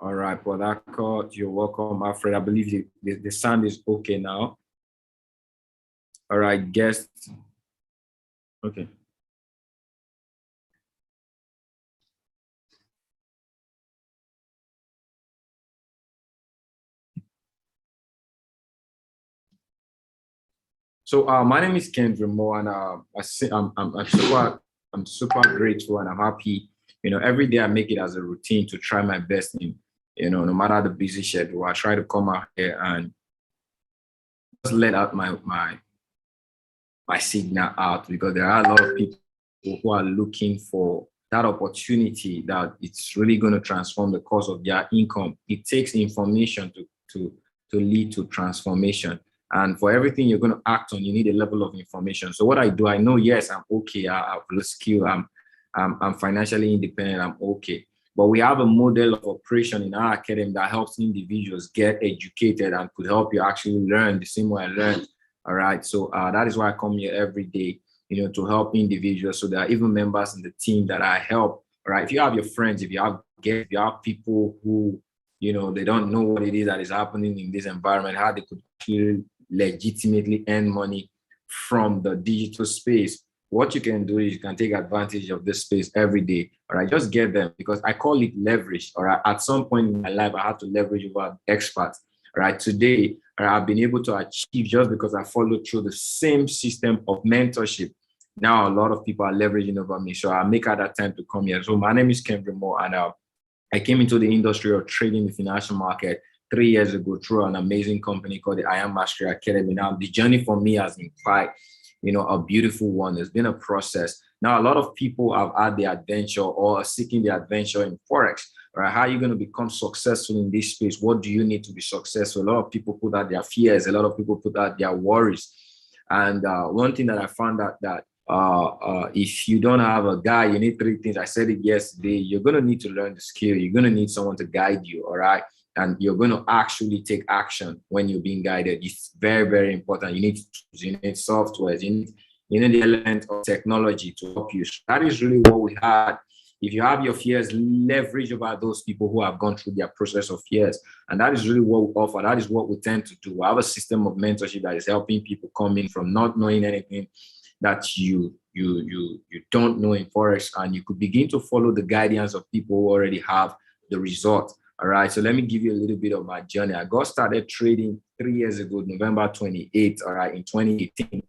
All right, for that call, you're welcome, Alfred. I believe the sound is okay now. All right, guest. Okay. So my name is Kenvry, and I'm super grateful and I'm happy. Every day I make it as a routine to try my best in, no matter the busy schedule, I try to come out here and just let out my signal out, because there are a lot of people who are looking for that opportunity that it's really going to transform the course of their income. It takes information to lead to transformation. And for everything you're going to act on, you need a level of information. So what I do, I know, yes, I'm okay. I have the skill. I'm financially independent. I'm okay. But we have a model of operation in our academy that helps individuals get educated and could help you actually learn the same way I learned. All right. So that is why I come here every day, to help individuals. So there are even members in the team that I help. All right. If you have your friends, if you have guests, if you have people who, they don't know what it is that is happening in this environment, how they could actually legitimately earn money from the digital space, what you can do is you can take advantage of this space every day. All right. Just get them, because I call it leverage. All right. At some point in my life, I had to leverage over experts. All right. Today, I've been able to achieve just because I followed through the same system of mentorship. Now, a lot of people are leveraging over me. So I make out that time to come here. So my name is Kenvry, and I came into the industry of trading the financial market 3 years ago through an amazing company called the I Am Mastery Academy. Now, the journey for me has been quite, a beautiful one. There's been a process. Now, a lot of people have had the adventure or are seeking the adventure in Forex. Right? How are you going to become successful in this space? What do you need to be successful? A lot of people put out their fears. A lot of people put out their worries. And one thing that I found out that if you don't have a guy, you need three things. I said it yesterday. You're going to need to learn the skill. You're going to need someone to guide you. All right. And you're going to actually take action when you're being guided. It's very, very important. You need tools, you need software, you need the element of technology to help you. So that is really what we had. If you have your fears, leverage over those people who have gone through their process of fears. And that is really what we offer. That is what we tend to do. We have a system of mentorship that is helping people come in from not knowing anything that you don't know in Forex, and you could begin to follow the guidance of people who already have the result. All right, so let me give you a little bit of my journey. I got started trading 3 years ago, November 28th, all right, in 2018.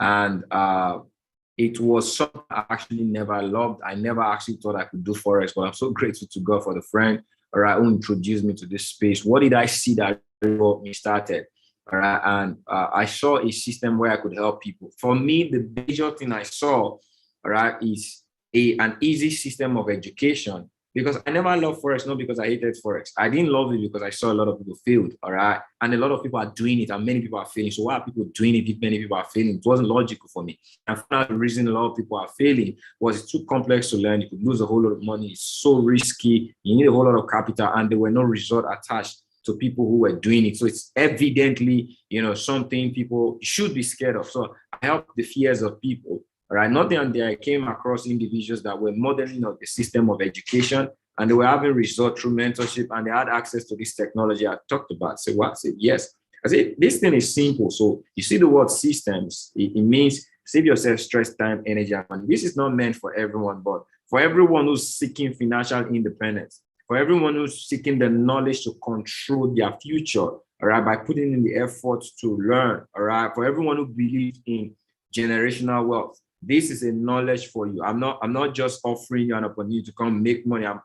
And it was something I actually never loved. I never actually thought I could do Forex, but I'm so grateful to God for the friend, all right, who introduced me to this space. What did I see that got me started? All right, and I saw a system where I could help people. For me, the major thing I saw, all right, is an easy system of education. Because I never loved Forex, not because I hated Forex. I didn't love it because I saw a lot of people failed, all right? And a lot of people are doing it and many people are failing. So why are people doing it if many people are failing? It wasn't logical for me. And I found out the reason a lot of people are failing was it's too complex to learn. You could lose a whole lot of money. It's so risky. You need a whole lot of capital, and there were no result attached to people who were doing it. So it's evidently, something people should be scared of. So I help the fears of people. All right, not there, I came across individuals that were modeling of the system of education, and they were having results through mentorship, and they had access to this technology I talked about. So what? I said, yes. I said, this thing is simple. So you see the word systems, it means save yourself stress, time, energy, and money. This is not meant for everyone, but for everyone who's seeking financial independence, for everyone who's seeking the knowledge to control their future, all right, by putting in the effort to learn, all right, for everyone who believes in generational wealth. This is a knowledge for you. I'm not just offering you an opportunity to come make money. I'm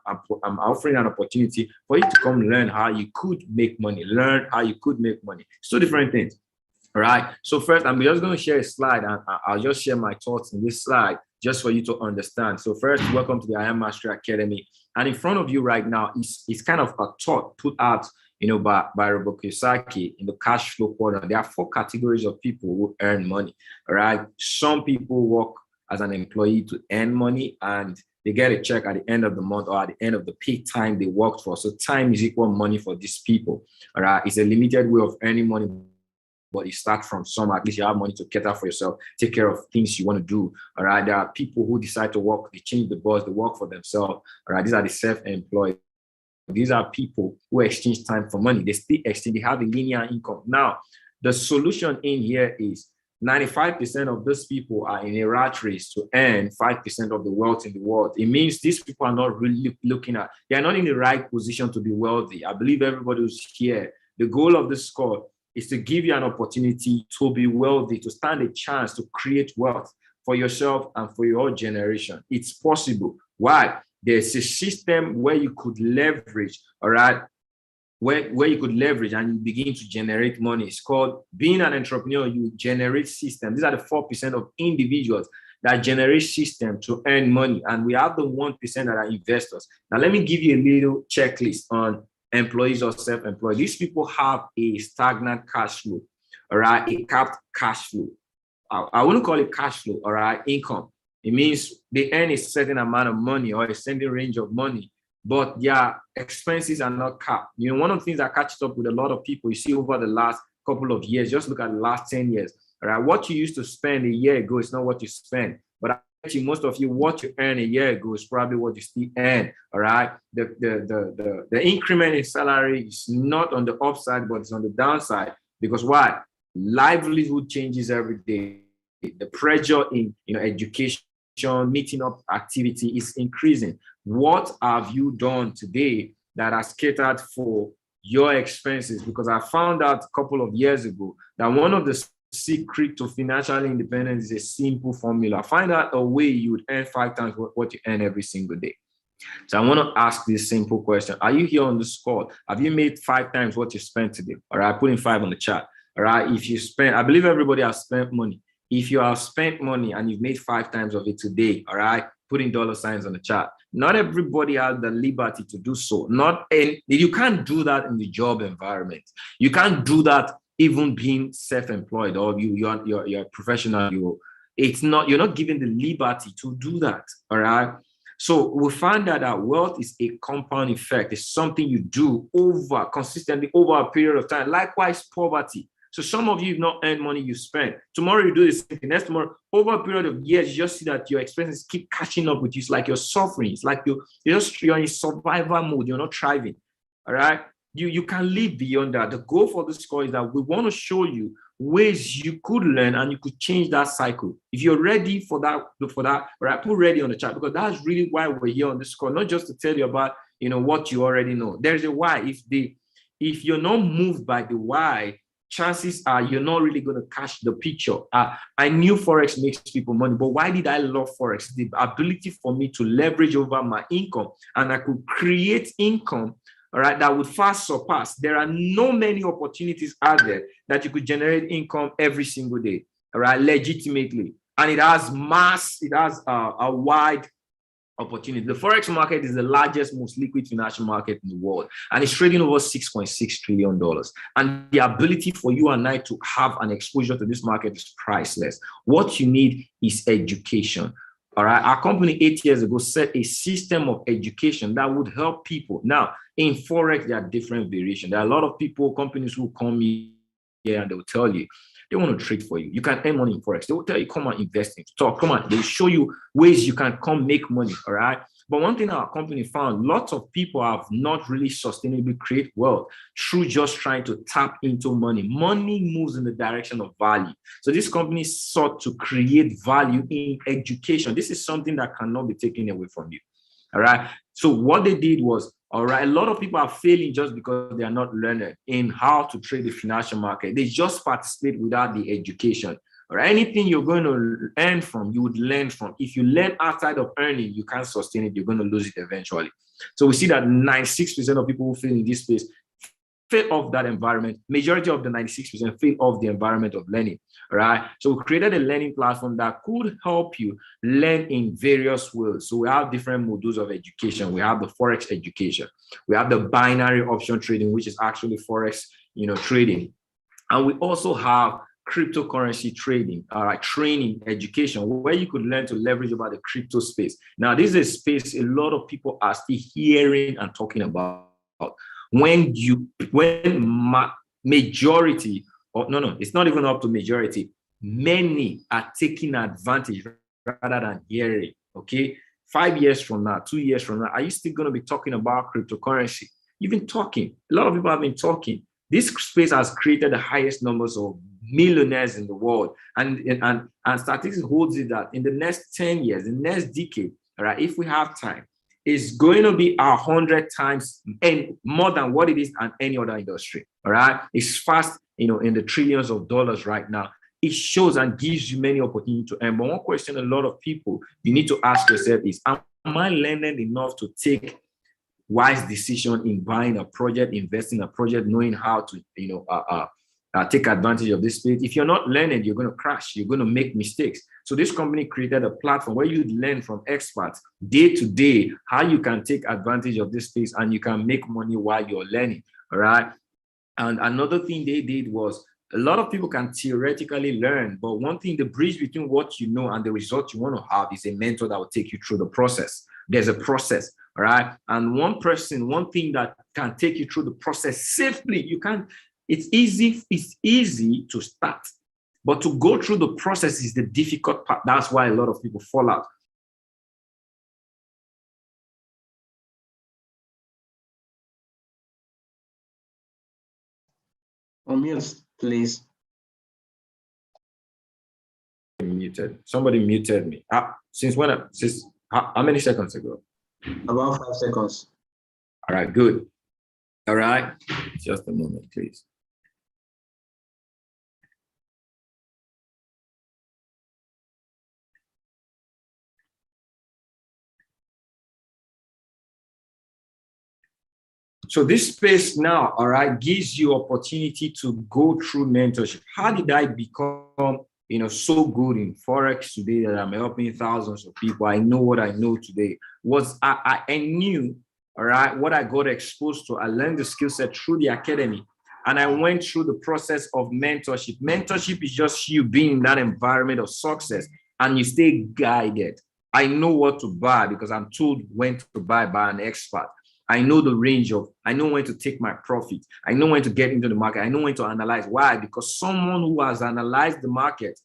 offering an opportunity for you to come learn how you could make money. Learn how you could make money. It's two different things. All right. So first, I'm just going to share a slide, and I'll just share my thoughts in this slide just for you to understand. So first, welcome to the I Am Mastery Academy. And in front of you right now is kind of a thought put out by Robert Kiyosaki in the cash flow quadrant. There are 4 categories of people who earn money. All right. Some people work as an employee to earn money, and they get a check at the end of the month or at the end of the peak time they worked for. So time is equal money for these people. All right. It's a limited way of earning money, but you start from some. At least you have money to cater for yourself, take care of things you want to do. All right. There are people who decide to work, they change the boss, they work for themselves. All right. These are the self-employed. These are people who exchange time for money. They still exchange, they have a linear income. Now, the solution in here is 95% of those people are in a rat race to earn 5% of the wealth in the world. It means these people are not really looking at, they are not in the right position to be wealthy. I believe everybody who's here, the goal of this call is to give you an opportunity to be wealthy, to stand a chance to create wealth for yourself and for your generation. It's possible. Why? There's a system where you could leverage, all right, where you could leverage and you begin to generate money. It's called being an entrepreneur. You generate systems. These are the 4% of individuals that generate system to earn money. And we have the 1% that are investors. Now, let me give you a little checklist on employees or self-employed. These people have a stagnant cash flow, all right, a capped cash flow. I wouldn't call it cash flow, all right, income. It means they earn a certain amount of money or a certain range of money, but their expenses are not capped. You know, one of the things that catches up with a lot of people, you see over the last couple of years, just look at the last 10 years, all right, what you used to spend a year ago is not what you spend. But actually, most of you, what you earn a year ago is probably what you still earn, all right? The increment in salary is not on the upside, but it's on the downside. Because why? Livelihood changes every day. The pressure in education, meeting up activity is increasing. What have you done today that has catered for your expenses? Because I found out a couple of years ago that one of the secret to financial independence is a simple formula. Find out a way you would earn 5 times what you earn every single day. So I want to ask this simple question. Are you here on this call? Have you made 5 times what you spent today? All right, put in 5 on the chat. All right, if you spend, I believe everybody has spent money. If you have spent money and you've made 5 times of it today, all right, put in $signs on the chat. Not everybody has the liberty to do so. You can't do that in the job environment. You can't do that even being self-employed or you're a professional. You're not given the liberty to do that. All right. So we find out that wealth is a compound effect. It's something you do consistently over a period of time. Likewise, poverty. So some of you have not earned money you spend. Tomorrow you do the same thing. Next tomorrow, over a period of years, you just see that your expenses keep catching up with you. It's like you're suffering. It's like you're in survival mode. You're not thriving. All right. You can live beyond that. The goal for this call is that we want to show you ways you could learn and you could change that cycle. If you're ready for that, all right, put ready on the chat, because that's really why we're here on this call, not just to tell you about what you already know. There's a why. If you're not moved by the why, chances are you're not really going to catch the picture. I knew Forex makes people money, but why did I love Forex? The ability for me to leverage over my income, and I could create income, all right, that would far surpass. There are no many opportunities out there that you could generate income every single day, all right, legitimately. And it has a wide opportunity. The Forex market is the largest, most liquid financial market in the world, and it's trading over $6.6 trillion. And the ability for you and I to have an exposure to this market is priceless. What you need is education. All right. Our company 8 years ago set a system of education that would help people. Now, in Forex, there are different variations. There are a lot of companies who come here and they will tell you they want to trade for you. You can earn money in Forex. They will tell you, come on, invest in stock. Come on. They'll show you ways you can come make money. All right. But one thing our company found, lots of people have not really sustainably created wealth through just trying to tap into money. Money moves in the direction of value. So this company sought to create value in education. This is something that cannot be taken away from you. All right. So what they did was, all right, a lot of people are failing just because they are not learning in how to trade the financial market. They just participate without the education. Or anything you're going to earn from, you would learn from. If you learn outside of earning, you can't sustain it. You're going to lose it eventually. So we see that 96% of people who fail in this space fail off that environment. Majority of the 96% fail off the environment of learning. All right. So we created a learning platform that could help you learn in various ways. So we have different modules of education. We have the Forex education. We have the binary option trading, which is actually Forex, trading. And we also have cryptocurrency trading, all right, training, education, where you could learn to leverage about the crypto space. Now, this is a space a lot of people are still hearing and talking about. Majority, or no, it's not even up to majority. Many are taking advantage rather than hearing. Okay, 5 years from now, 2 years from now, are you still going to be talking about cryptocurrency? You've been talking. A lot of people have been talking. This space has created the highest numbers of millionaires in the world. And statistics holds it that in the next 10 years, the next decade, all right, if we have time, it's going to be 100 times and more than what it is in any other industry. All right. It's fast, in the trillions of dollars right now. It shows and gives you many opportunities to earn. But one question a lot of people you need to ask yourself is, am I learning enough to take wise decision in buying a project, investing in a project, knowing how to, take advantage of this space? If you're not learning, you're going to crash. You're going to make mistakes. So this company created a platform where you learn from experts day to day how you can take advantage of this space and you can make money while you're learning. All right. And another thing they did was, a lot of people can theoretically learn, but one thing, the bridge between what you know and the result you want to have is a mentor that will take you through the process. There's a process, all right? And one thing that can take you through the process safely, it's easy to start, but to go through the process is the difficult part. That's why a lot of people fall out. Unmute, please. Muted. Somebody muted me. Since how many seconds ago? About 5 seconds. All right, good. All right, just a moment, please. So this space now, all right, gives you opportunity to go through mentorship. How did I become, so good in Forex today that I'm helping thousands of people? I know what I know today. I knew, all right, what I got exposed to. I learned the skill set through the academy, and I went through the process of mentorship. Mentorship is just you being in that environment of success, and you stay guided. I know what to buy because I'm told when to buy by an expert. I know the range I know when to take my profit. I know when to get into the market. I know when to analyze. Why? Because someone who has analyzed the market,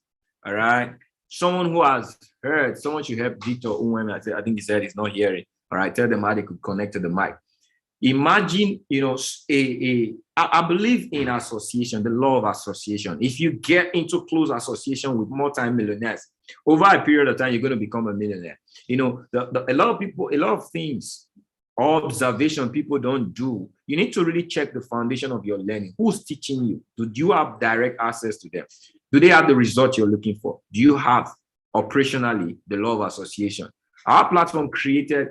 all right, someone who has heard, someone should help Victor Uwem. I think he said he's not hearing. All right, tell them how they could connect to the mic. Imagine, I believe in association, the law of association. If you get into close association with multi-millionaires, over a period of time, you're going to become a millionaire. A lot of people, a lot of things, observation people don't do. You need to really check the foundation of your learning. Who's teaching you? Do you have direct access to them? Do they have the result you're looking for? Do you have operationally the law of association? Our platform created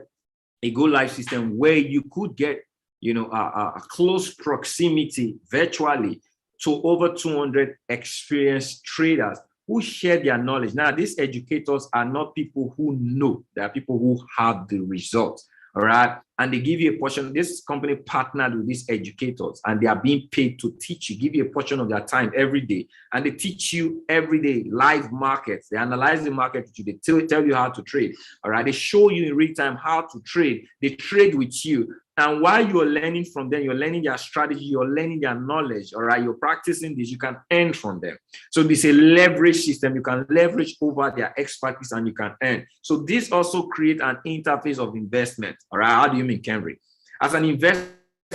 a Go Live system where you could get, a close proximity virtually to over 200 experienced traders who share their knowledge. Now, these educators are not people who know, they are people who have the results. All right. And they give you a portion. This company partnered with these educators and they are being paid to teach you, give you a portion of their time every day. And they teach you every day live markets. They analyze the market with you. They tell you how to trade. All right. They show you in real time how to trade. They trade with you. And while you're learning from them, you're learning their strategy, you're learning their knowledge, all right? You're practicing this, you can earn from them. So this is a leverage system. You can leverage over their expertise and you can earn. So this also creates an interface of investment, all right? How do you mean, Kenvry? As an investor,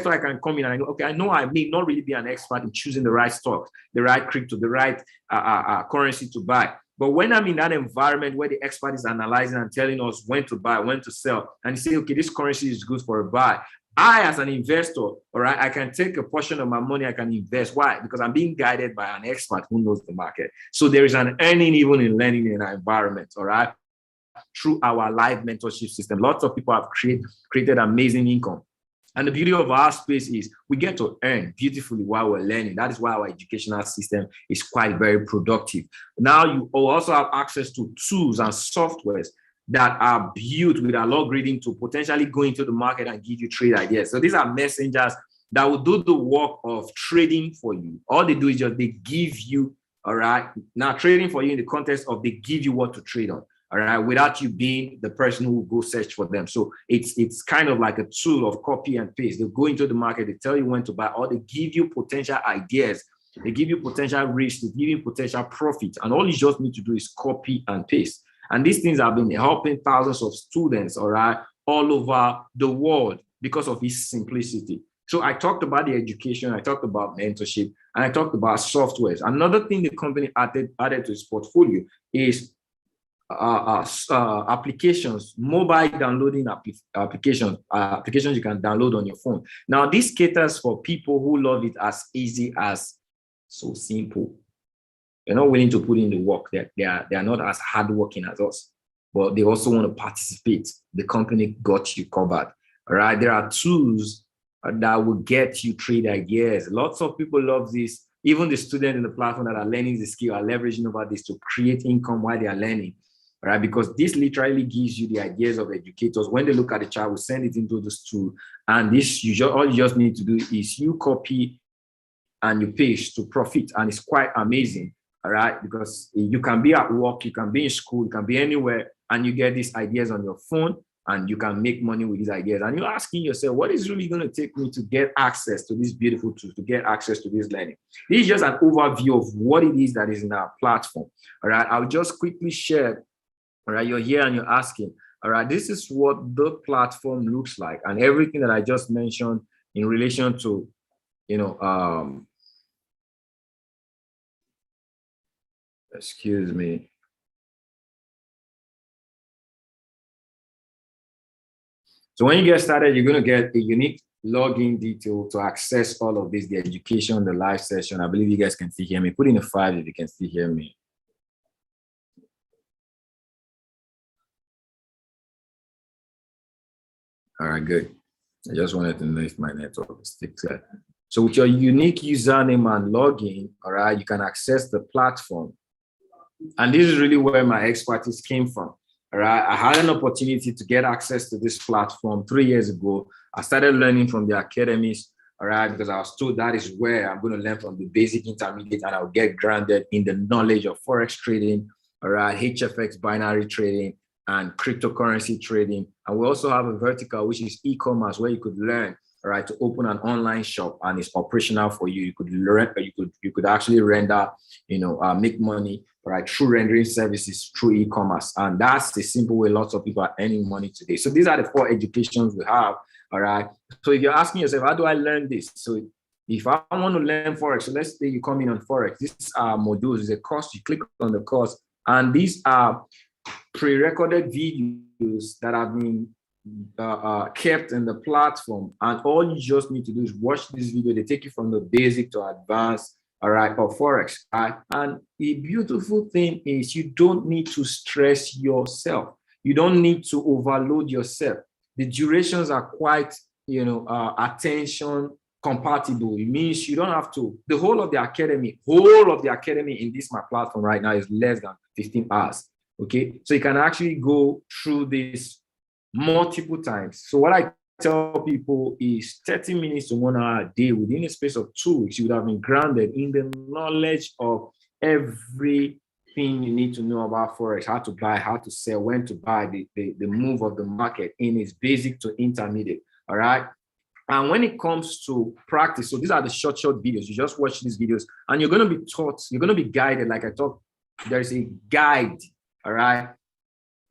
I can come in and I know, okay, I know I may not really be an expert in choosing the right stock, the right crypto, the right currency to buy. But when I'm in that environment where the expert is analyzing and telling us when to buy, when to sell, and you say, okay, this currency is good for a buy, I, as an investor, all right, I can take a portion of my money, I can invest. Why? Because I'm being guided by an expert who knows the market. So there is an earning even in learning in our environment, all right, through our live mentorship system. Lots of people have created amazing income. And the beauty of our space is we get to earn beautifully while we're learning. That is why our educational system is quite very productive. Now you also have access to tools and softwares that are built with an algorithm to potentially go into the market and give you trade ideas. So these are messengers that will do the work of trading for you. All they do is just they give you, all right, now trading for you in the context of they give you what to trade on. All right, without you being the person who will go search for them. So it's kind of like a tool of copy and paste. They go into the market, they tell you when to buy, or they give you potential ideas. They give you potential risk, they give you potential profit. And all you just need to do is copy and paste. And these things have been helping thousands of students, all right, all over the world because of its simplicity. So I talked about the education, I talked about mentorship, and I talked about softwares. Another thing the company added to its portfolio is applications, mobile downloading applications you can download on your phone. Now, this caters for people who love it as easy as so simple. They're not willing to put in the work. They are not as hardworking as us, but they also want to participate. The company got you covered. All right. There are tools that will get you trade ideas. Lots of people love this. Even the students in the platform that are learning the skill are leveraging over this to create income while they are learning. All right, because this literally gives you the ideas of educators. When they look at the chart, we send it into this tool, and this all you just need to do is you copy and you paste to profit, and it's quite amazing. All right, because you can be at work, you can be in school, you can be anywhere, and you get these ideas on your phone, and you can make money with these ideas. And you're asking yourself, what is really going to take me to get access to these beautiful tools, to get access to this learning? This is just an overview of what it is that is in our platform. All right, I'll just quickly share. All right, you're here and you're asking, all right, this is what the platform looks like, and everything that I just mentioned in relation to, excuse me. So when you get started, you're going to get a unique login detail to access all of this, the education, the live session. I believe you guys can still hear me. Put in a 5 if you can still hear me. All right, good. I just wanted to know if my network is still clear. So with your unique username and login, all right, you can access the platform. And this is really where my expertise came from. All right, I had an opportunity to get access to this platform 3 years ago. I started learning from the academies, all right, because I was told that is where I'm going to learn from the basic, intermediate, and I'll get grounded in the knowledge of Forex trading, all right, HFX binary trading, and cryptocurrency trading. And we also have a vertical, which is e-commerce, where you could learn, all right, to open an online shop, and it's operational for you. You could learn, you could actually render, make money, all right, through rendering services through e-commerce. And that's the simple way lots of people are earning money today. So these are the 4 educations we have, all right. So if you're asking yourself, how do I learn this? So if I want to learn Forex, so let's say you come in on Forex, these are modules, is a course, you click on the course, and these are pre-recorded videos that have been kept in the platform, and all you just need to do is watch this video. They take you from the basic to advanced, all right, of Forex. Right? And the beautiful thing is you don't need to stress yourself. You don't need to overload yourself. The durations are quite, attention compatible. It means you don't have to. The whole of the academy in this my platform right now is less than 15 hours. Okay, so you can actually go through this multiple times. So what I tell people is 30 minutes to 1 hour a day within a space of 2 weeks, you would have been grounded in the knowledge of everything you need to know about Forex, how to buy, how to sell, when to buy, the move of the market in its basic to intermediate. All right. And when it comes to practice, so these are the short videos. You just watch these videos and you're going to be taught, you're going to be guided. Like I talked, there's a guide. All right.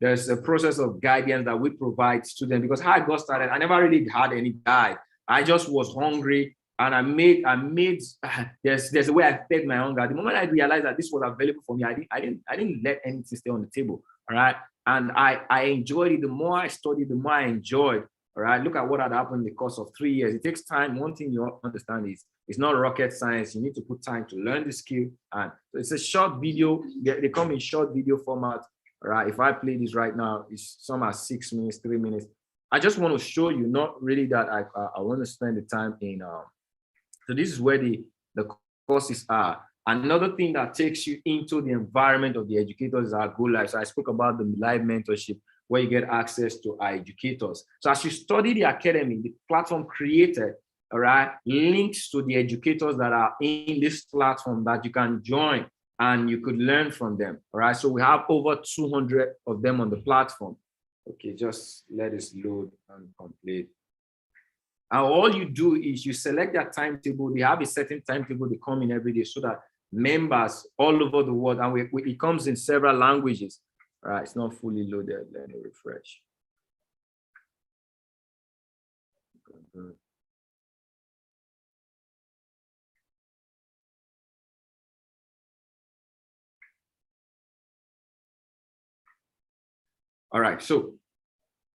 There's a process of guidance that we provide students, because how I got started, I never really had any guide. I just was hungry, and I made there's a way I fed my hunger. The moment I realized that this was available for me, I didn't let anything stay on the table. All right. And I enjoyed it. The more I studied, the more I enjoyed. All right. Look at what had happened in the course of 3 years. It takes time. One thing you understand is it's not rocket science. You need to put time to learn the skill. And it's a short video. They come in short video format. All right. If I play this right now, some are 6 minutes, 3 minutes. I just want to show you, not really that I want to spend the time in. So this is where the courses are. Another thing that takes you into the environment of the educators is our Go Live. So I spoke about the live mentorship, where you get access to our educators. So as you study the academy, the platform created, all right, links to the educators that are in this platform that you can join and you could learn from them. All right. So we have over 200 of them on the platform. Okay, just let us load and complete. And all you do is you select their timetable. They have a certain timetable. They come in every day so that members all over the world, and it comes in several languages. All right, it's not fully loaded. Let me refresh. Good. All right, so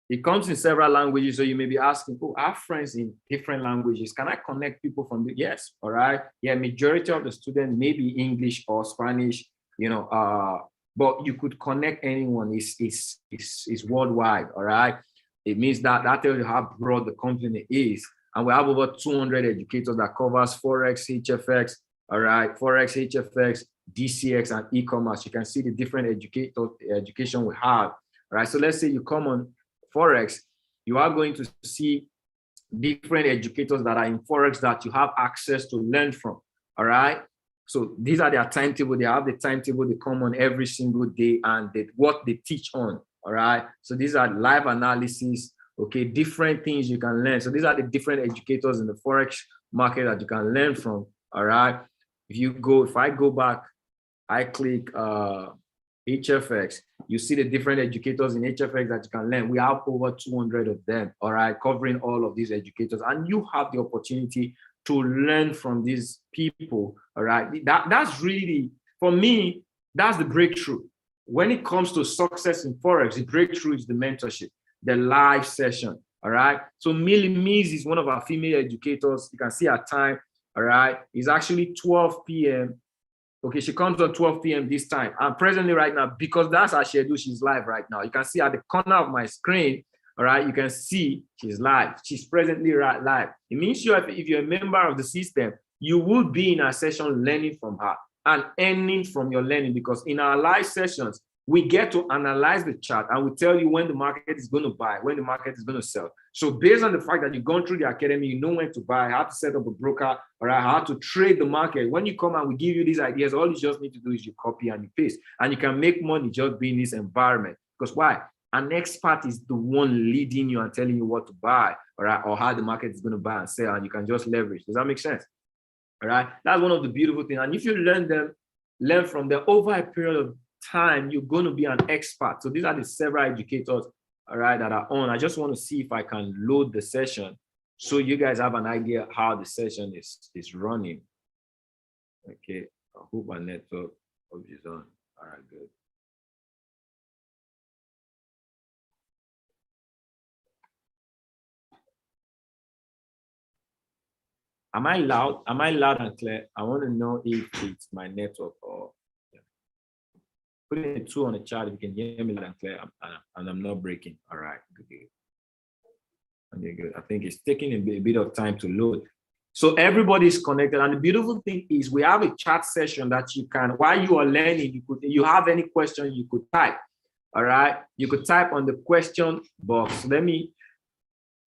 it comes in several languages. So you may be asking, oh, I have friends in different languages. Can I connect people from the, yes, all right. Yeah, majority of the students may be English or Spanish, but you could connect anyone. It's worldwide, all right. It means that tells you how broad the company is. And we have over 200 educators that covers Forex, HFX, all right, Forex, HFX, DCX, and e-commerce. You can see the different education we have, right? So let's say you come on Forex, you are going to see different educators that are in Forex that you have access to learn from, all right? So these are their timetable. They have the timetable. They come on every single day and what they teach on, all right? So these are live analysis, okay, different things you can learn. So these are the different educators in the Forex market that you can learn from, all right? If I go back, I click HFX, you see the different educators in HFX that you can learn. We have over 200 of them, all right, covering all of these educators. And you have the opportunity to learn from these people, all right? That's really, for me, that's the breakthrough. When it comes to success in Forex, the breakthrough is the mentorship, the live session, all right? So Millie Mees is one of our female educators. You can see her time, all right? It's actually 12 p.m. Okay, she comes at 12 p.m. this time. And presently right now, because that's her schedule, she's live right now. You can see at the corner of my screen, all right, you can see she's live. She's presently live. It means if you're a member of the system, you will be in a session learning from her and earning from your learning, because in our live sessions, we get to analyze the chart and we tell you when the market is going to buy, when the market is going to sell. So based on the fact that you've gone through the academy, you know when to buy, how to set up a broker, or how to trade the market. When you come and we give you these ideas, all you just need to do is you copy and you paste. And you can make money just being in this environment. Because why? An expert is the one leading you and telling you what to buy, all right, or how the market is going to buy and sell, and you can just leverage. Does that make sense? All right. That's one of the beautiful things. And if you learn from them over a period of time, you're going to be an expert. So these are the several educators, all right, that are on. I just want to see if I can load the session so you guys have an idea how the session is running. Okay, I hope my network is on. All right, good. Am I loud? Am I loud and clear? I want to know if it's my network or put in a 2 on the chat if you can hear me loud and clear, and I'm not breaking. All right, good. Okay, good. I think it's taking a bit of time to load. So everybody's connected, and the beautiful thing is we have a chat session that you can, while you are learning, you have any question you could type. All right, you could type on the question box.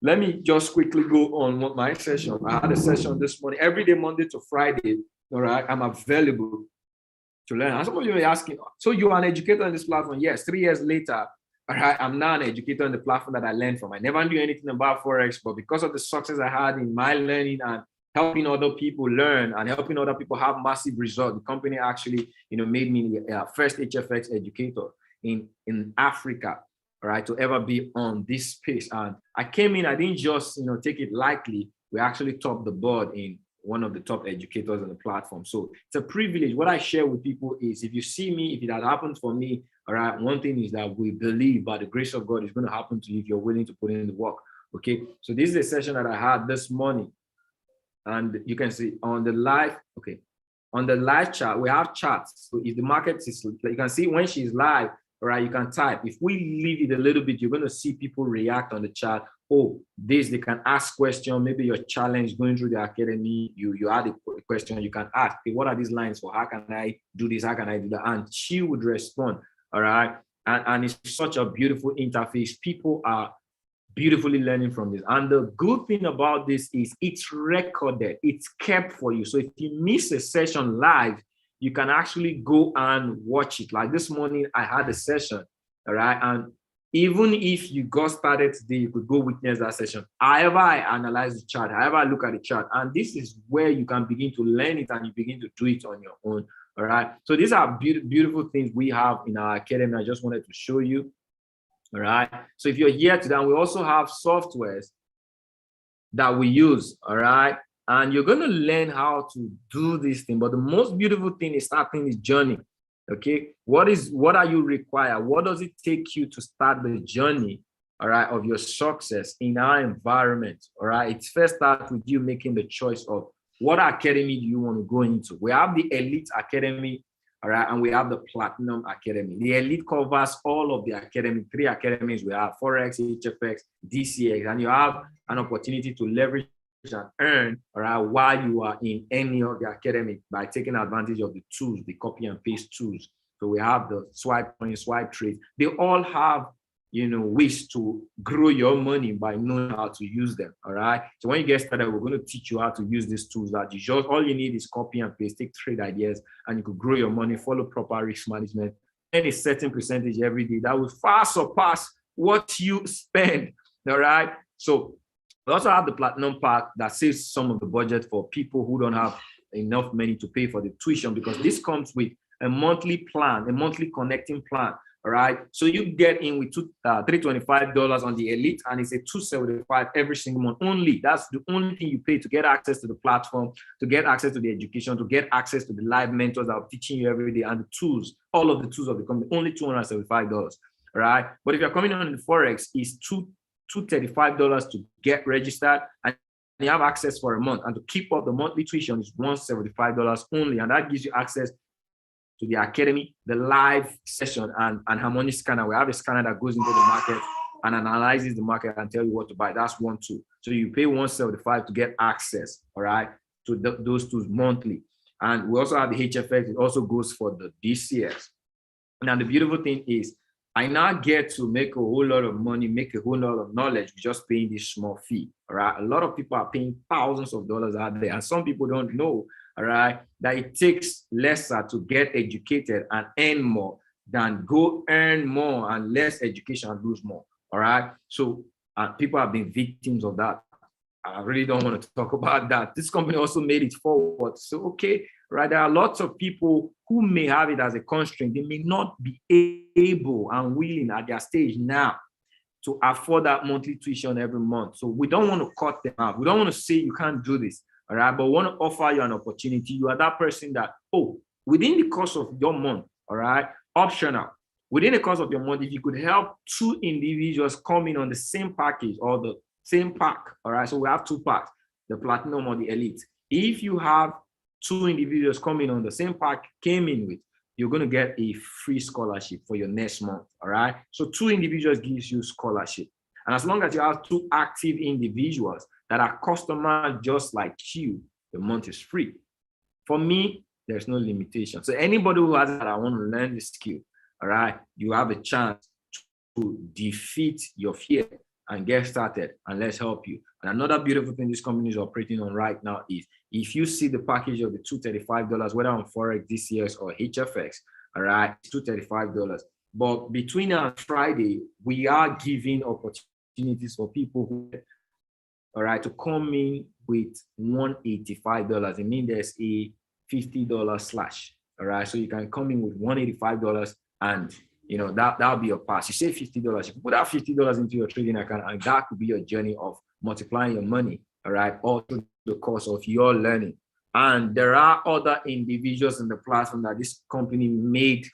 Let me just quickly go on my session. I had a session this morning, every day, Monday to Friday. All right, I'm available to learn. And some of you may be asking, so you are an educator on this platform? Yes, 3 years later, all right, I'm now an educator on the platform that I learned from. I never knew anything about Forex, but because of the success I had in my learning and helping other people learn and helping other people have massive results, the company actually, made me the first HFX educator in Africa, all right, to ever be on this space. And I came in, I didn't just, take it lightly. We actually topped the board in one of the top educators on the platform. So it's a privilege. What I share with people is, if you see me, if it had happened for me, all right, one thing is that we believe by the grace of God, it's going to happen to you if you're willing to put in the work. Okay. So this is a session that I had this morning. And you can see on the live, okay, on the live chat, we have chats. So if the market is, you can see when she's live, all right, you can type. If we leave it a little bit, you're going to see people react on the chat. Oh, they can ask questions. Maybe your challenge going through the academy, you had a question, you can ask, hey, what are these lines for? How can I do this? How can I do that? And she would respond, all right? And it's such a beautiful interface. People are beautifully learning from this. And the good thing about this is it's recorded, it's kept for you. So if you miss a session live, you can actually go and watch it. Like this morning, I had a session, all right? And even if you got started today, you could go witness that session. However, I analyze the chart, however, I look at the chart. And this is where you can begin to learn it and you begin to do it on your own, All right. So these are beautiful things we have in our academy. I just wanted to show you. All right. So if you're here today, and we also have softwares that we use. All right. And you're going to learn how to do this thing. But the most beautiful thing is starting this journey. Okay. What are you required? What does it take you to start the journey? All right, of your success in our environment. All right. It first starts with you making the choice of what academy do you want to go into. We have the Elite Academy, all right, and we have the Platinum Academy. The Elite covers all of the academy, 3 academies. We have Forex, HFX, DCX, and you have an opportunity to leverage and earn, all right, while you are in any of the academy by taking advantage of the tools, the copy and paste tools. So we have the swipe point, swipe trade. They all have, ways to grow your money by knowing how to use them. All right. So when you get started, we're going to teach you how to use these tools. That you just all you need is copy and paste, take trade ideas, and you could grow your money, follow proper risk management, and a certain percentage every day that will far surpass what you spend. All right. So we also have the Platinum pack that saves some of the budget for people who don't have enough money to pay for the tuition, because this comes with a monthly plan, a monthly connecting plan. All right. So you get in with $325 on the Elite, and it's a $275 every single month only. That's the only thing you pay to get access to the platform, to get access to the education, to get access to the live mentors that are teaching you every day, and the tools, all of the tools of the company, only $275. All right. But if you're coming on the Forex, it's $235 to get registered, and you have access for a month. And to keep up the monthly tuition is $175 only, and that gives you access to the academy, the live session, and harmonic scanner. We have a scanner that goes into the market and analyzes the market and tell you what to buy. That's one tool. So you pay $175 to get access, all right, to those tools monthly. And we also have the HFX. It also goes for the DCX. Now, the beautiful thing is I now get to make a whole lot of money, make a whole lot of knowledge, just paying this small fee, all right? A lot of people are paying thousands of dollars out there, and some people don't know, all right, that it takes lesser to get educated and earn more than go earn more and less education and lose more, all right? So people have been victims of that. I really don't want to talk about that. This company also made it forward. So, okay, right, there are lots of people who may have it as a constraint. They may not be able and willing at their stage now to afford that monthly tuition every month. So we don't want to cut them out. We don't want to say you can't do this, all right? But we want to offer you an opportunity. You are that person that, within the course of your month, all right, optional, within the course of your month, if you could help 2 individuals come in on the same package or the same pack, all right? So we have 2 packs, the Platinum or the Elite. If you have 2 individuals coming on the same pack came in with, you're going to get a free scholarship for your next month, all right? So 2 individuals gives you scholarship. And as long as you have 2 active individuals that are customers just like you, the month is free. For me, there's no limitation. So anybody who has that, I want to learn the skill, all right? You have a chance to defeat your fear and get started, and let's help you. And another beautiful thing this company is operating on right now is if you see the package of the $235, whether on Forex, DCX, or HFX, all right, $235. But between now and Friday, we are giving opportunities for people who, all right, to come in with $185. It means there's a $50 slash, all right? So you can come in with $185 and that'll be your pass. You say $50, you put that $50 into your trading account, and that could be your journey of multiplying your money, all right, all through the course of your learning. And there are other individuals in the platform that this company made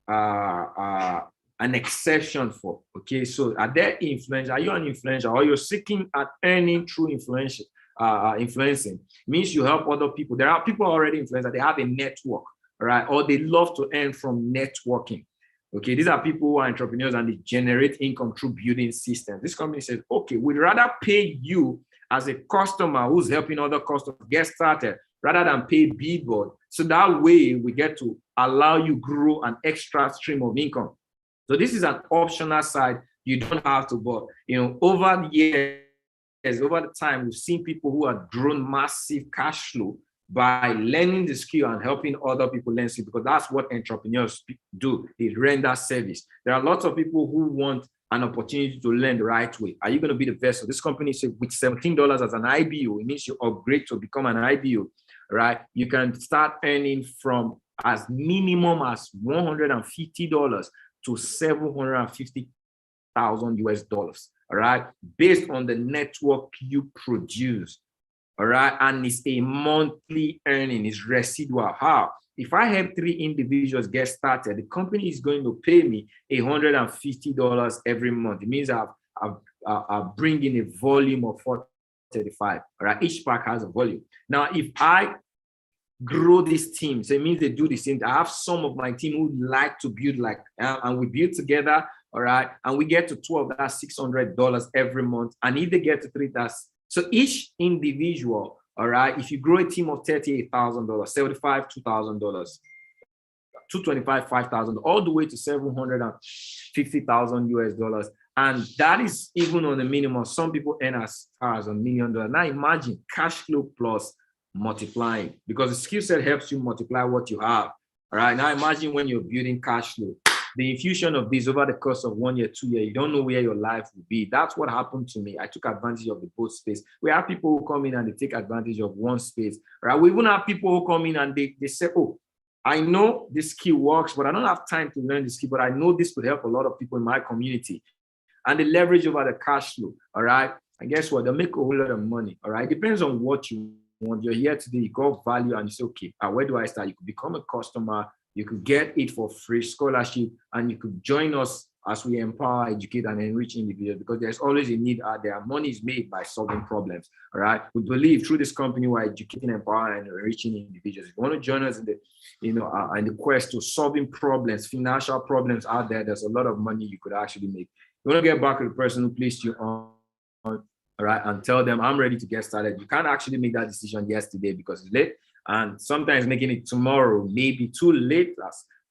an exception for, okay? So are they influential? Are you an influencer, or you're seeking at earning through influencing? Means you help other people. There are people already influenced, they have a network, all right, or they love to earn from networking. Okay, these are people who are entrepreneurs and they generate income through building systems. This company says, okay, we'd rather pay you as a customer who's helping other customers get started rather than pay billboard. So that way we get to allow you grow an extra stream of income. So this is an optional side. You don't have to, but over the years, over the time, we've seen people who have grown massive cash flow by learning the skill and helping other people learn skill, because that's what entrepreneurs do. They render service. There are lots of people who want an opportunity to learn the right way. Are you going to be the vessel? This company says with $17 as an IBO, it means you upgrade to become an IBO, right? You can start earning from as minimum as $150 to $750,000 US dollars. All right, based on the network you produce. All right, and it's a monthly earning, it's residual. How? If I help 3 individuals get started, the company is going to pay me $150 every month. It means I've bring in a volume of 435. All right, each pack has a volume. Now, if I grow this team, so it means they do the same. I have some of my team who like to build like, and we build together. All right, and we get to 12, that's $600 every month. And if they get to 3, that's so each individual. All right, if you grow a team of $38,000, 75, $2,000, 225, 5,000, all the way to 750,000 US dollars. And that is even on the minimum. Some people earn as far as $1 million. Now imagine cash flow plus multiplying, because the skill set helps you multiply what you have. All right. Now imagine when you're building cash flow, the infusion of this over the course of 1 year, 2 years, you don't know where your life will be. That's what happened to me. I took advantage of the both space. We have people who come in and they take advantage of one space. Right. We even have people who come in and they say, oh, I know this skill works, but I don't have time to learn this skill, but I know this could help a lot of people in my community. And they leverage over the cash flow. All right. And guess what? They'll make a whole lot of money. All right. It depends on what you want. You're here today, you got value, and you say, okay, where do I start? You could become a customer, you could get it for free, scholarship, and you could join us as we empower, educate, and enrich individuals, because there's always a need out there. Money is made by solving problems. All right. We believe through this company, we're educating, empowering, and enriching individuals. If you want to join us in the, in the quest to solving problems, financial problems out there, there's a lot of money you could actually make. You want to get back to the person who placed you on, all right, and tell them, I'm ready to get started. You can't actually make that decision yesterday because it's late. And sometimes making it tomorrow may be too late.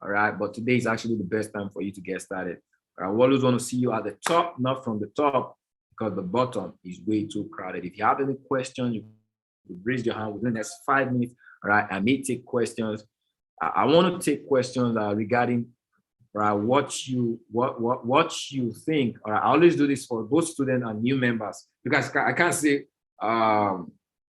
All right. But today is actually the best time for you to get started. I always want to see you at the top, not from the top, because the bottom is way too crowded. If you have any questions, you raise your hand within the next 5 minutes. All right. I may take questions. I want to take questions regarding what you think. All right. I always do this for both students and new members, because I can't say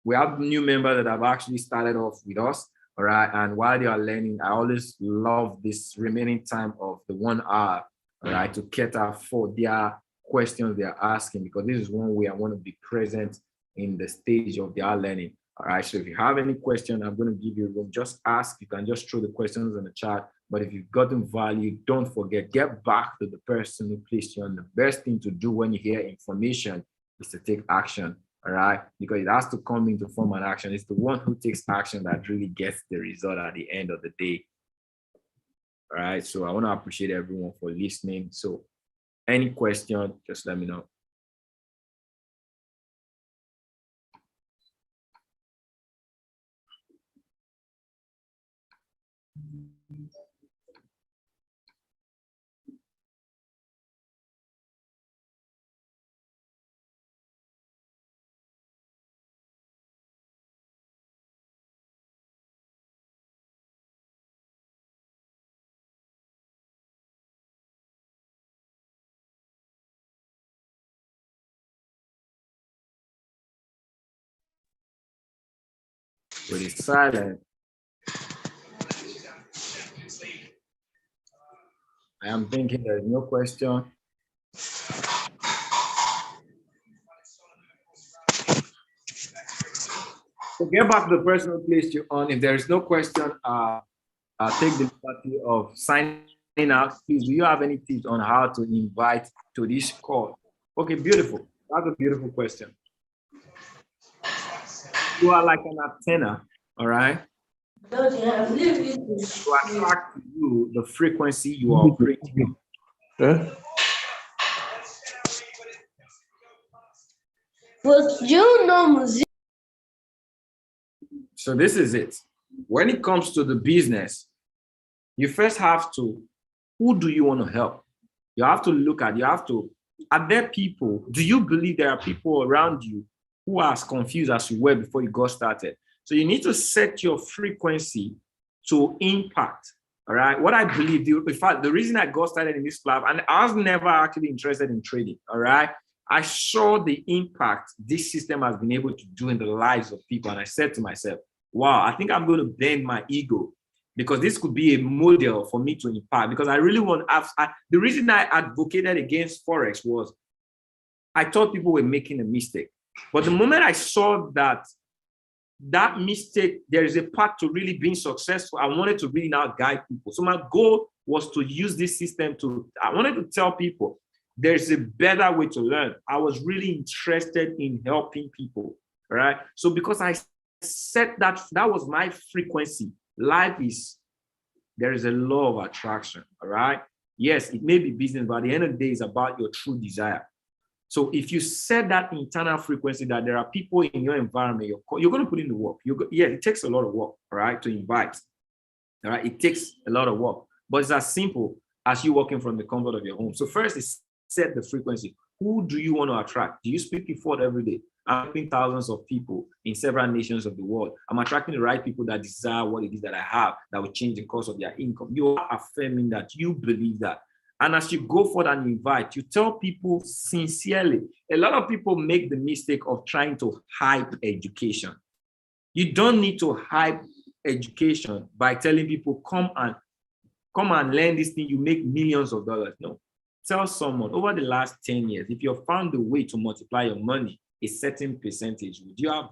we have new members that have actually started off with us. All right. And while they are learning, I always love this remaining time of the 1 hour, all right, to cater for their questions they're asking, because this is one way I want to be present in the stage of their learning. All right. So if you have any question, I'm going to give you room. Just ask. You can just throw the questions in the chat. But if you've gotten value, don't forget, get back to the person who placed you on. The best thing to do when you hear information is to take action. All right, because it has to come into form and action. It's the one who takes action that really gets the result at the end of the day. All right, so I want to appreciate everyone for listening. So any question, just let me know. When it's silent, I am thinking there's no question. So get back to the person who placed you on. If there is no question, take the liberty of signing out. Please, do you have any tips on how to invite to this call? Okay, beautiful. That's a beautiful question. You are like an antenna, all right? To attract to you the frequency you are operating. So this is it. When it comes to the business, you first have to, who do you want to help? You have to look at, are there people, do you believe there are people around you who are as confused as you were before you got started? So you need to set your frequency to impact, all right? What I believe, in fact, the reason I got started in this platform, and I was never actually interested in trading, all right? I saw the impact this system has been able to do in the lives of people. And I said to myself, wow, I think I'm going to bend my ego because this could be a model for me to impact. Because I really want, the reason I advocated against Forex was I thought people were making a mistake. But the moment I saw that mistake, there is a path to really being successful, I wanted to really now guide people. So my goal was to use this system I wanted to tell people there's a better way to learn. I was really interested in helping people, right? So because I said that was my frequency. Life is, there is a law of attraction, all right? Yes, it may be business, but at the end of the day, it's about your true desire. So if you set that internal frequency that there are people in your environment, you're going to put in the work. Yeah, it takes a lot of work, all right, to invite. All right, it takes a lot of work, but it's as simple as you walking from the comfort of your home. So first is set the frequency. Who do you want to attract? Do you speak before every day? I'm helping thousands of people in several nations of the world. I'm attracting the right people that desire what it is that I have that will change the course of their income. You are affirming that, you believe that. And as you go forward and invite, you tell people sincerely. A lot of people make the mistake of trying to hype education. You don't need to hype education by telling people, come and learn this thing, you make millions of dollars. No. Tell someone, over the last 10 years, if you have found a way to multiply your money a certain percentage, would you have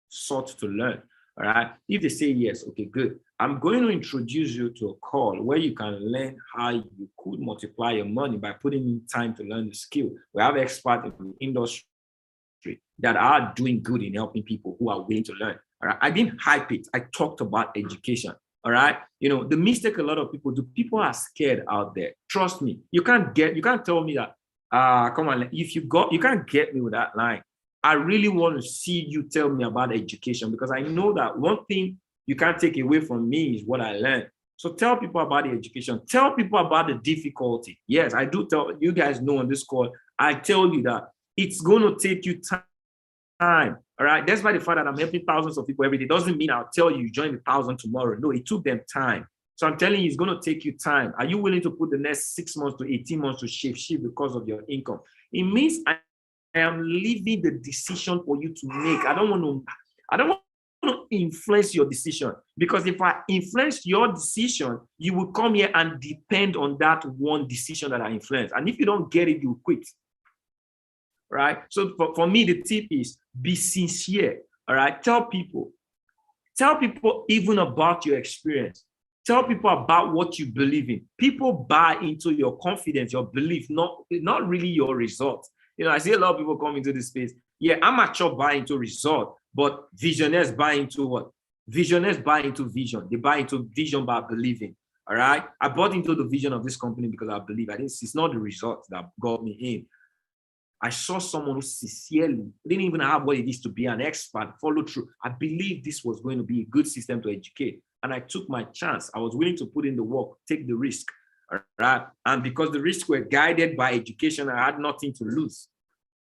sought to learn? All right. If they say yes, okay, good. I'm going to introduce you to a call where you can learn how you could multiply your money by putting in time to learn the skill. We have experts in the industry that are doing good in helping people who are willing to learn. All right. I didn't hype it. I talked about education. All right. You know, the mistake a lot of people do, people are scared out there. Trust me. You can't tell me that, come on, you can't get me with that line. I really want to see you tell me about education, because I know that one thing you can't take away from me is what I learned. So tell people about the education. Tell people about the difficulty. Yes, I do tell you guys know on this call, I tell you that it's going to take you time. All right. That's why the fact that I'm helping thousands of people every day doesn't mean I'll tell you join the 1,000 tomorrow. No, it took them time. So I'm telling you, it's going to take you time. Are you willing to put the next 6 months to 18 months to shift because of your income? It means I am leaving the decision for you to make. I don't want to influence your decision, because if I influence your decision, you will come here and depend on that one decision that I influence. And if you don't get it, you quit. Right? So for me, the tip is be sincere. All right? Tell people even about your experience. Tell people about what you believe in. People buy into your confidence, your belief, not really your results. You know, I see a lot of people come into this space. Yeah, amateur buy into result, but visionaires buy into what? Visionaires buy into vision. They buy into vision by believing. All right. I bought into the vision of this company because I believe. It's not the results that got me in. I saw someone who sincerely didn't even have what it is to be an expert, follow through. I believed this was going to be a good system to educate. And I took my chance. I was willing to put in the work, take the risk. All right. And because the risks were guided by education, I had nothing to lose.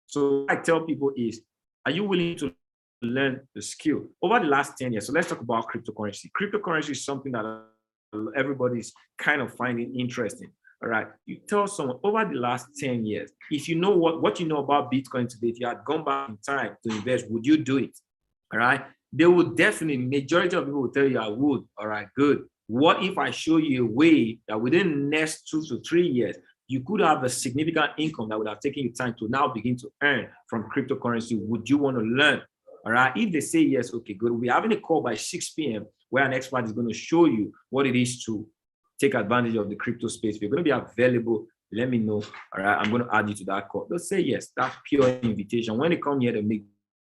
So what I tell people is, are you willing to learn the skill? Over the last 10 years, so let's talk about cryptocurrency. Cryptocurrency is something that everybody's kind of finding interesting. All right. You tell someone over the last 10 years, if you know what you know about Bitcoin today, if you had gone back in time to invest, would you do it? All right. They would definitely, majority of people will tell you I would. All right, good. What if I show you a way that within the next 2 to 3 years, you could have a significant income that would have taken you time to now begin to earn from cryptocurrency? Would you want to learn? All right. If they say yes, okay, good. We're having a call by 6 p.m. where an expert is going to show you what it is to take advantage of the crypto space. If you're going to be available, let me know. All right. I'm going to add you to that call. They'll say yes. That's pure invitation. When they come here to make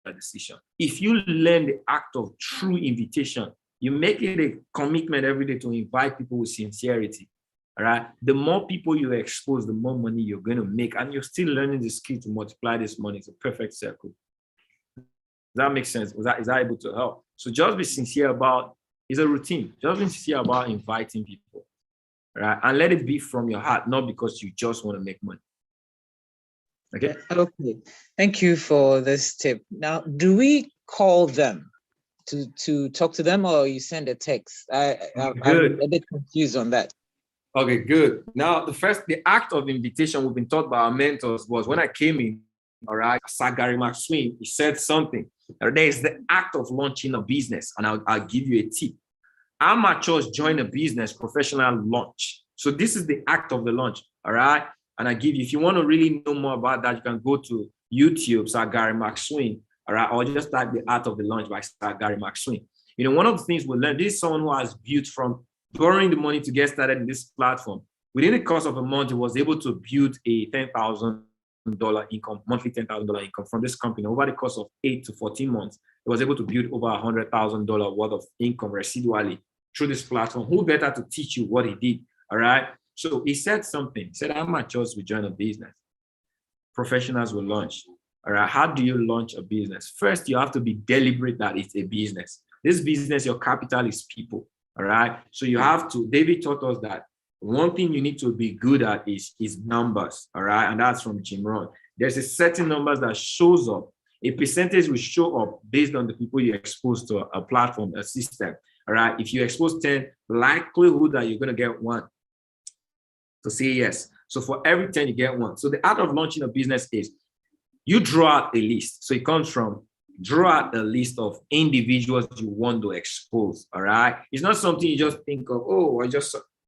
a decision. If you learn the act of true invitation, you make it a commitment every day to invite people with sincerity. All right. The more people you expose, the more money you're going to make. And you're still learning the skill to multiply this money. It's a perfect circle. Does that make sense? Is that able to help? So just be sincere about, it's a routine. Just be sincere about inviting people. Right? And let it be from your heart, not because you just want to make money. Okay. Okay. Thank you for this tip. Now, do we call them to talk to them, or you send a text? I'm a bit confused on that. Okay, good. Now, the act of invitation we've been taught by our mentors was when I came in, all right, Gary McSween, he said something. There is the act of launching a business, and I'll give you a tip. Amateurs join a business professional launch. So this is the act of the launch. All right. And I give you, if you want to really know more about that, you can go to YouTube, Sir Gary McSween. All right. Or just type the art of the launch by Sir Gary McSween. You know, one of the things we learned, this is someone who has built from borrowing the money to get started in this platform. Within the course of a month, he was able to build a $10,000 income, monthly $10,000 income from this company. Over the course of 8 to 14 months, he was able to build over $100,000 worth of income residually through this platform. Who better to teach you what he did? All right. So he said something. He said, amateurs will join a business. Professionals will launch. All right. How do you launch a business? First, you have to be deliberate that it's a business. This business, your capital is people. All right. So you have to, David taught us that one thing you need to be good at is numbers. All right. And that's from Jim Rohn. There's a certain numbers that shows up. A percentage will show up based on the people you expose to a platform, a system. All right. If you expose 10, likelihood that you're going to get one to say yes. So for every 10, you get one. So the art of launching a business is you draw out a list. So it comes from draw out a list of individuals you want to expose. All right. It's not something you just think of, oh,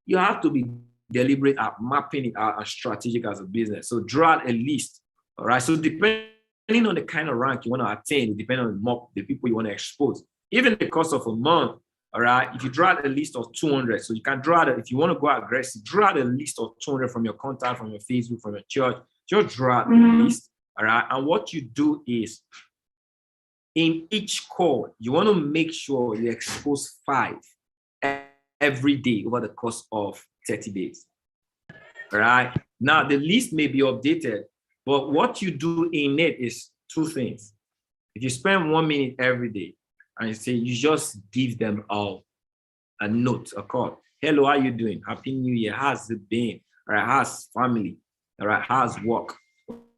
you have to be deliberate at mapping it out and strategic as a business. So draw out a list. All right. So depending on the kind of rank you want to attain, depending on the people you want to expose, even the course of a month. All right. If you draw out a list of 200, so you can draw out, if you want to go aggressive, draw out a list of 200 from your contact, from your Facebook, from your church, just draw out the list. All right. And what you do is in each call, you want to make sure you expose 5 every day over the course of 30 days. All right. Now, the list may be updated, but what you do in it is 2 things. If you spend 1 minute every day, and you say, you just give them a note, a call. Hello, how you doing? Happy New Year. How's it been? All right, how's family? All right, how's work?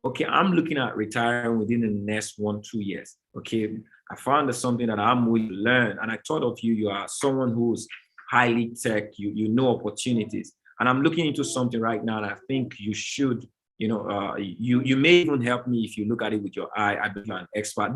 Okay, I'm looking at retiring within the next 1-2 years. Okay, I found there's something that I'm willing to learn. And I thought of you, you are someone who's highly tech, you know opportunities. And I'm looking into something right now, and I think you should, you may even help me if you look at it with your eye. I believe you're an expert.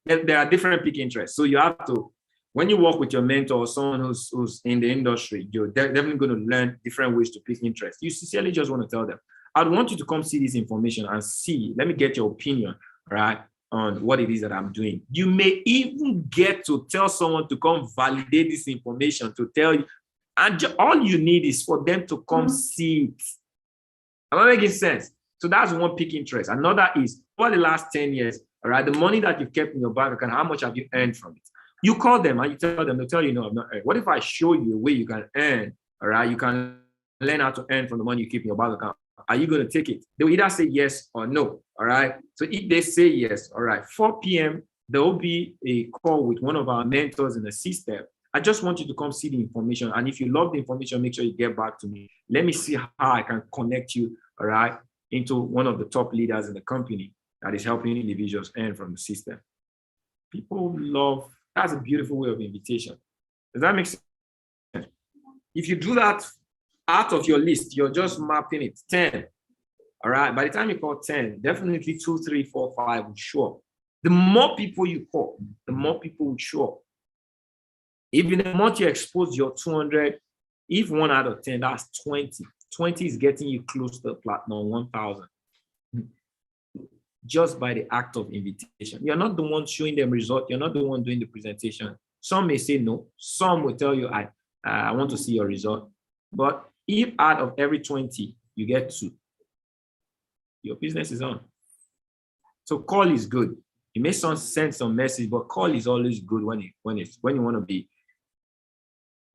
There are different peak interests. So you have to, when you work with your mentor or someone who's in the industry, you're definitely going to learn different ways to pick interest. You sincerely just want to tell them, I'd want you to come see this information and see, let me get your opinion, right, on what it is that I'm doing. You may even get to tell someone to come validate this information, to tell you, and all you need is for them to come see it. Am I making sense? So that's one peak interest. Another is, for the last 10 years, all right, the money that you've kept in your bank account, how much have you earned from it? You call them and you tell them, they'll tell you, no, I've not earned. What if I show you a way you can earn, all right? You can learn how to earn from the money you keep in your bank account. Are you going to take it? They will either say yes or no, all right? So if they say yes, all right, 4 p.m., there will be a call with one of our mentors in the system. I just want you to come see the information. And if you love the information, make sure you get back to me. Let me see how I can connect you, all right, into one of the top leaders in the company that is helping individuals earn from the system. People love, that's a beautiful way of invitation. Does that make sense? If you do that out of your list, you're just mapping it, 10. All right, by the time you call 10, definitely 2, 3, 4, 5 will show up. The more people you call, the more people will show up. Even the more you expose your 200, if 1 out of 10, that's 20. 20 is getting you close to the platinum 1,000. Just by the act of invitation. You're not the one showing them result. You're not the one doing the presentation. Some may say no. Some will tell you, I want to see your result. But if out of every 20, you get 2, your business is on. So call is good. You may send some message, but call is always good when you want to be.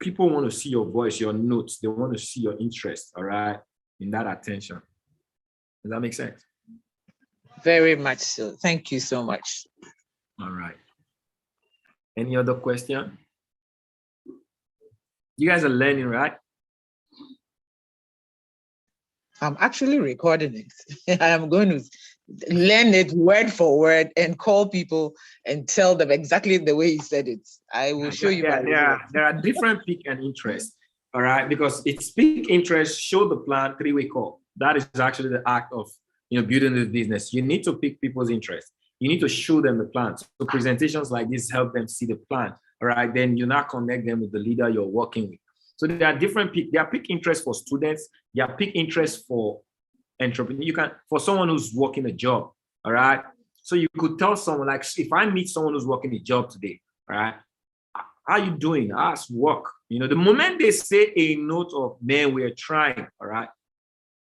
People want to see your voice, your notes. They want to see your interest, all right, in that attention. Does that make sense? Very much so. Thank you so much. All right. Any other question? You guys are learning, right? I'm actually recording it. I am going to learn it word for word and call people and tell them exactly the way he said it. I will show you. There are different peak and interest, all right? Because it's peak interest, show the plan, 3-way call. That is actually the act of building this business. You need to pick people's interest. You need to show them the plan. So presentations like this help them see the plan, all right, then you now connect them with the leader you're working with. So there are different peak. There are peak interest for students. There are peak interest for entrepreneurs. You can, for someone who's working a job, all right. So you could tell someone, like, if I meet someone who's working a job today, all right, how you doing? Ask work. You know, the moment they say a note of, man, we're trying, all right,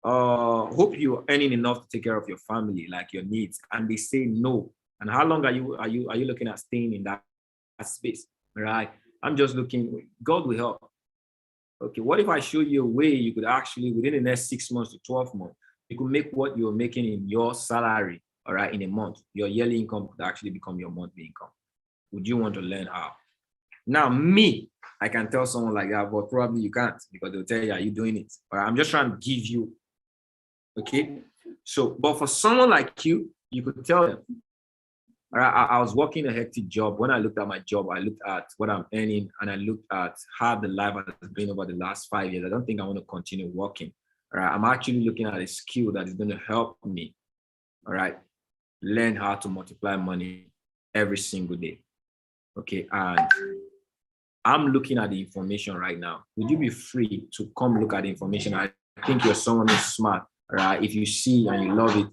hope you're earning enough to take care of your family, like your needs, and they say no. And how long are you looking at staying in that space? All right. I'm just looking, God will help. Okay, what if I show you a way you could actually, within the next 6 months to 12 months, you could make what you're making in your salary, all right, in a month, your yearly income could actually become your monthly income. Would you want to learn how? Now, me, I can tell someone like that, but probably you can't, because they'll tell you, are you doing it? All right, I'm just trying to give you, okay? So, but for someone like you could tell them, all right, I was working a hectic job. When I looked at my job, I looked at what I'm earning, and I looked at how the life has been over the last 5 years. I don't think I want to continue working. All right, I'm actually looking at a skill that is going to help me, all right, learn how to multiply money every single day. Okay, and I'm looking at the information right now. Would you be free to come look at the information? I think you're someone who's smart, all right? If you see and you love it,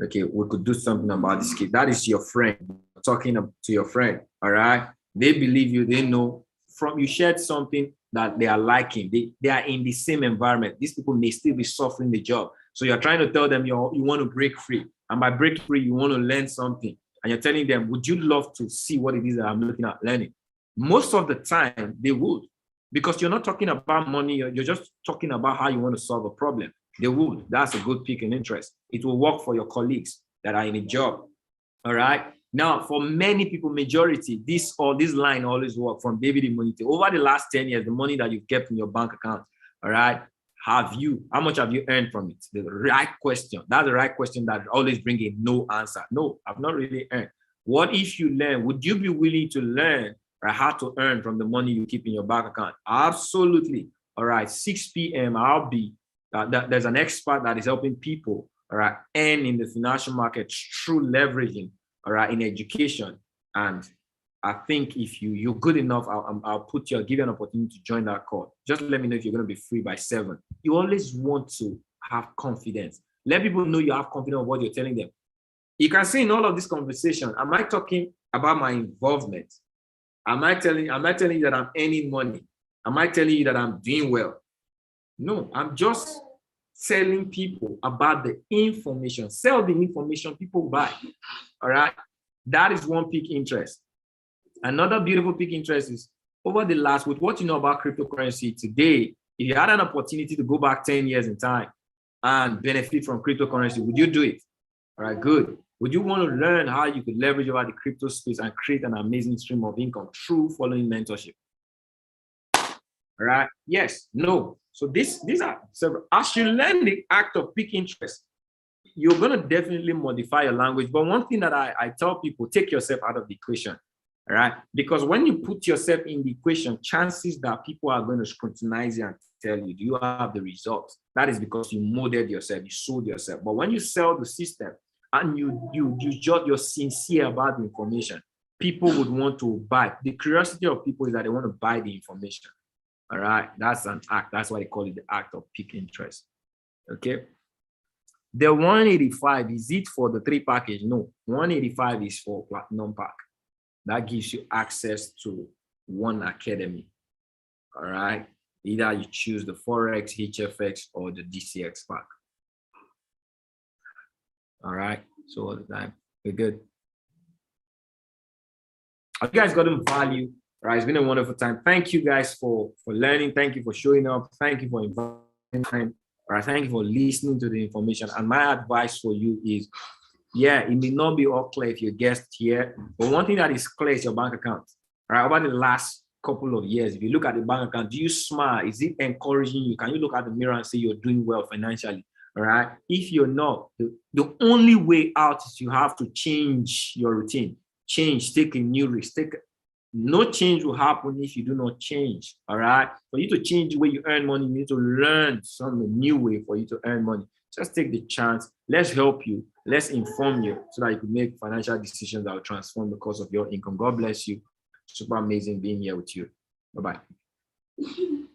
okay, we could do something about this kid. That is your friend talking to your friend, all right? They believe you, they know from you shared something that they are liking. They are in the same environment. These people may still be suffering the job. So you're trying to tell them you want to break free. And by break free, you want to learn something. And you're telling them, would you love to see what it is that I'm looking at learning? Most of the time, they would. Because you're not talking about money, you're just talking about how you want to solve a problem. They would. That's a good pick in interest. It will work for your colleagues that are in a job. All right. Now, for many people, majority, this line always work from David Immunity. Over the last 10 years, the money that you've kept in your bank account, all right, how much have you earned from it? The right question. That's the right question that always bring a no answer. No, I've not really earned. What if you learn? Would you be willing to learn how to earn from the money you keep in your bank account? Absolutely. All right. 6 p.m. I'll be there's an expert that is helping people, all right, earn in the financial market through leveraging, all right, in education. And I think if you're good enough, I'll give you an opportunity to join that call. Just let me know if you're going to be free by 7. You always want to have confidence. Let people know you have confidence in what you're telling them. You can see in all of this conversation, am I talking about my involvement? Am I telling you that I'm earning money? Am I telling you that I'm doing well? No, I'm just telling people about the information. Sell the information, people buy. All right. That is one peak interest. Another beautiful peak interest is over the last, with what you know about cryptocurrency today, if you had an opportunity to go back 10 years in time and benefit from cryptocurrency, would you do it? All right, good. Would you want to learn how you could leverage over the crypto space and create an amazing stream of income through following mentorship? All right. Yes. No. So these are several. As you learn the act of peak interest, you're going to definitely modify your language. But one thing that I tell people, take yourself out of the equation. All right. Because when you put yourself in the equation, chances that people are going to scrutinize you and tell you, do you have the results? That is because you molded yourself, you sold yourself. But when you sell the system and you're sincere about the information, people would want to buy. The curiosity of people is that they want to buy the information. All right, that's an act. That's why they call it the act of peak interest. Okay. The 185, is it for the 3 package? No, 185 is for platinum pack. That gives you access to one academy. All right. Either you choose the Forex, HFX, or the DCX pack. All right. So all the time, we're good. Have you guys gotten value? All right, it's been a wonderful time. Thank you guys for learning. Thank you for showing up. Thank you for inviting. All right, thank you for listening to the information. And my advice for you is, yeah, it may not be all clear if you're a guest here, but one thing that is clear is your bank account. All right, over the last couple of years, if you look at the bank account, do you smile? Is it encouraging you? Can you look at the mirror and say you're doing well financially? All right. If you're not, the only way out is you have to change your routine. Take a new risk. No change will happen if you do not change. All right. For you to change the way you earn money, you need to learn some new way for you to earn money. Just take the chance. Let's help you. Let's inform you so that you can make financial decisions that will transform the course of your income. God bless you. super amazing being here with you. Bye-bye.